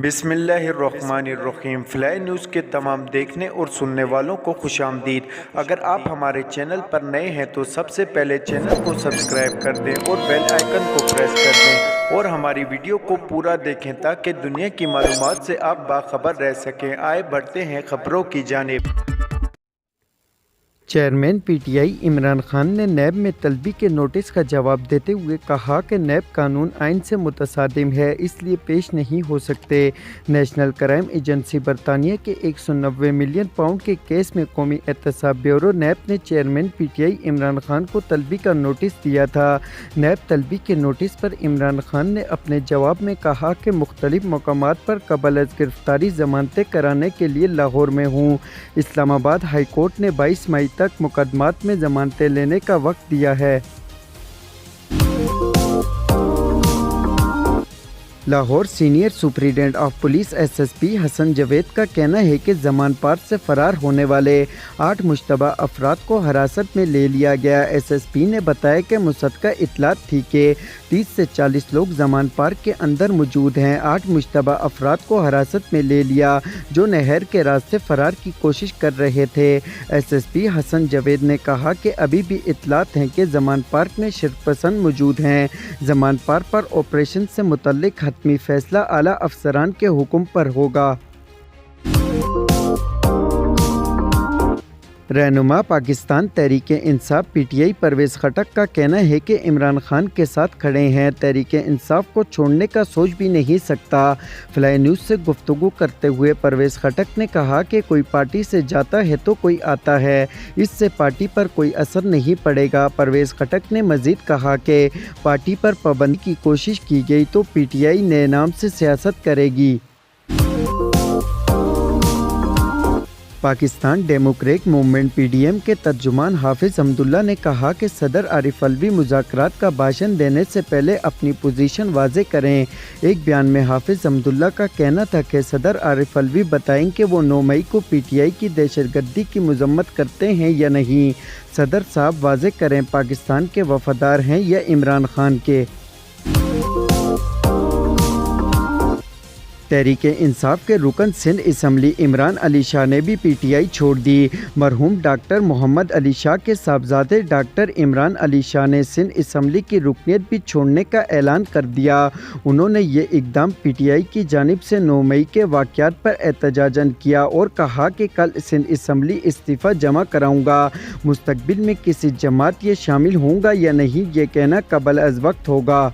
بسم اللہ الرحمن الرحیم۔ فلائی نیوز کے تمام دیکھنے اور سننے والوں کو خوش آمدید۔ اگر آپ ہمارے چینل پر نئے ہیں تو سب سے پہلے چینل کو سبسکرائب کر دیں اور بیل آئیکن کو پریس کر دیں اور ہماری ویڈیو کو پورا دیکھیں تاکہ دنیا کی معلومات سے آپ باخبر رہ سکیں۔ آئے بڑھتے ہیں خبروں کی جانب۔ چیئرمین پی ٹی آئی عمران خان نے نیب میں طلبی کے نوٹس کا جواب دیتے ہوئے کہا کہ نیب قانون آئین سے متصادم ہے، اس لیے پیش نہیں ہو سکتے۔ نیشنل کرائم ایجنسی برطانیہ کے 190 ملین پاؤنڈ کے کیس میں قومی احتساب بیورو نیب نے چیئرمین پی ٹی آئی عمران خان کو طلبی کا نوٹس دیا تھا۔ نیب طلبی کے نوٹس پر عمران خان نے اپنے جواب میں کہا کہ مختلف مقامات پر قبل از گرفتاری ضمانتیں کرانے کے لیے لاہور میں ہوں۔ اسلام آباد ہائی کورٹ نے 22 مئی تک مقدمات میں ضمانتیں لینے کا وقت دیا ہے۔ Lahore senior superintendent of police S S P Hassan Javed کا کہنا ہے کہ زمان پار سے فرار ہونے والے 8 مشتبہ افراد کو حراست میں لے لیا گیا۔ ایس ایس پی نے بتایا کہ مصدقہ اطلاعات تھی کہ 30 سے 40 لوگ زمان پار کے اندر موجود ہیں۔ 8 مشتبہ افراد کو حراست میں لے لیا جو نہر کے راستے فرار کی کوشش کر رہے تھے۔ S S P Hassan Javed نے کہا کہ ابھی بھی اطلاعات ہیں کہ زمان پارک میں شرک پسند موجود ہیں۔ زمان پار پر آپریشن سے متعلق حتمی فیصلہ اعلیٰ افسران کے حکم پر ہوگا۔ رہنما Pakistan Tehreek Insaf P T I Pervez Khattak کا کہنا ہے کہ عمران خان کے ساتھ کھڑے ہیں، تحریک انصاف کو چھوڑنے کا سوچ بھی نہیں سکتا۔ فلائی نیوز سے گفتگو کرتے ہوئے پرویز خٹک نے کہا کہ کوئی پارٹی سے جاتا ہے تو کوئی آتا ہے، اس سے پارٹی پر کوئی اثر نہیں پڑے گا۔ پرویز خٹک نے مزید کہا کہ پارٹی پر پابندی کی کوشش کی گئی تو پی ٹی آئی نئے نام سے سیاست کرے گی۔ Pakistan democrat movement P D M کے ترجمان حافظ حمداللہ نے کہا کہ صدر عارف الوی مذاکرات کا بھاشن دینے سے پہلے اپنی پوزیشن واضح کریں۔ ایک بیان میں حافظ حمداللہ کا کہنا تھا کہ صدر عارف الوی بتائیں کہ وہ 9 مئی کو پی ٹی آئی کی دہشت گردی کی مذمت کرتے ہیں یا نہیں۔ صدر صاحب واضح کریں، پاکستان کے وفادار ہیں یا عمران خان کے۔ تحریک انصاف کے رکن سندھ اسمبلی عمران علی شاہ نے بھی پی ٹی آئی چھوڑ دی۔ مرحوم ڈاکٹر محمد علی شاہ کے صاحبزادے ڈاکٹر عمران علی شاہ نے سندھ اسمبلی کی رکنیت بھی چھوڑنے کا اعلان کر دیا۔ انہوں نے یہ اقدام پی ٹی آئی کی جانب سے 9 مئی کے واقعات پر احتجاجاً کیا اور کہا کہ کل سندھ اسمبلی استعفیٰ جمع کراؤں گا۔ مستقبل میں کسی جماعت یہ شامل ہوں گا یا نہیں یہ کہنا قبل از وقت ہوگا۔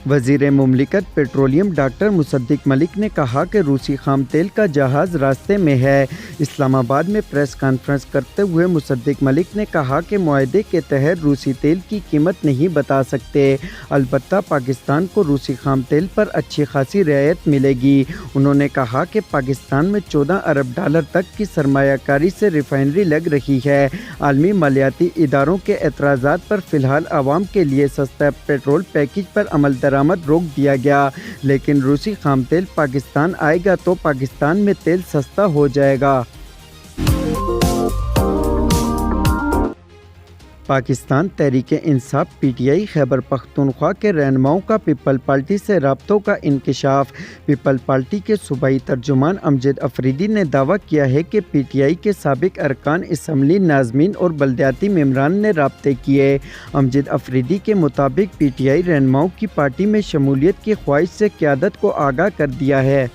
وزیر مملکت پیٹرولیم ڈاکٹر مصدق ملک نے کہا کہ روسی خام تیل کا جہاز راستے میں ہے۔ اسلام آباد میں پریس کانفرنس کرتے ہوئے مصدق ملک نے کہا کہ معاہدے کے تحت روسی تیل کی قیمت نہیں بتا سکتے، البتہ پاکستان کو روسی خام تیل پر اچھی خاصی رعایت ملے گی۔ انہوں نے کہا کہ پاکستان میں 14 ارب ڈالر تک کی سرمایہ کاری سے ریفائنری لگ رہی ہے۔ عالمی مالیاتی اداروں کے اعتراضات پر فی الحال عوام کے لیے سستا پیٹرول پیکیج پر عمل درآمد روک دیا گیا، لیکن روسی خام تیل پاکستان آئے گا تو پاکستان میں تیل سستا ہو جائے گا۔ پاکستان تحریک انصاف پی ٹی آئی خیبر پختونخوا کے رہنماؤں کا پیپل پارٹی سے رابطوں کا انکشاف۔ پیپل پارٹی کے صوبائی ترجمان امجد افریدی نے دعویٰ کیا ہے کہ پی ٹی آئی کے سابق ارکان اسمبلی ناظمین اور بلدیاتی ممبران نے رابطے کیے۔ امجد افریدی کے مطابق پی ٹی آئی رہنماؤں کی پارٹی میں شمولیت کی خواہش سے قیادت کو آگاہ کر دیا ہے۔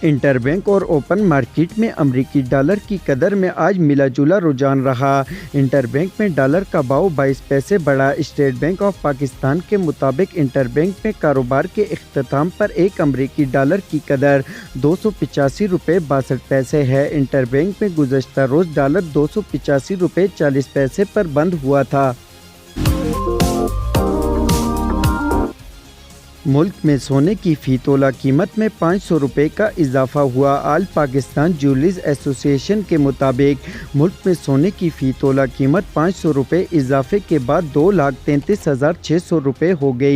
انٹر بینک اور اوپن مارکیٹ میں امریکی ڈالر کی قدر میں آج ملا جلا رجحان رہا۔ انٹر بینک میں ڈالر کا بھاؤ 22 پیسے بڑھا۔ اسٹیٹ بینک آف پاکستان کے مطابق انٹر بینک میں کاروبار کے اختتام پر ایک امریکی ڈالر کی قدر 285 روپے 62 پیسے ہے۔ انٹر بینک میں گزشتہ روز ڈالر 285 روپے 40 پیسے پر بند ہوا تھا۔ ملک میں سونے کی فی تولہ قیمت میں 500 روپے کا اضافہ ہوا۔ آل پاکستان جیولرز ایسوسی ایشن کے مطابق ملک میں سونے کی فی تولہ قیمت 500 روپے اضافے کے بعد 2,33,600 روپے ہو گئی۔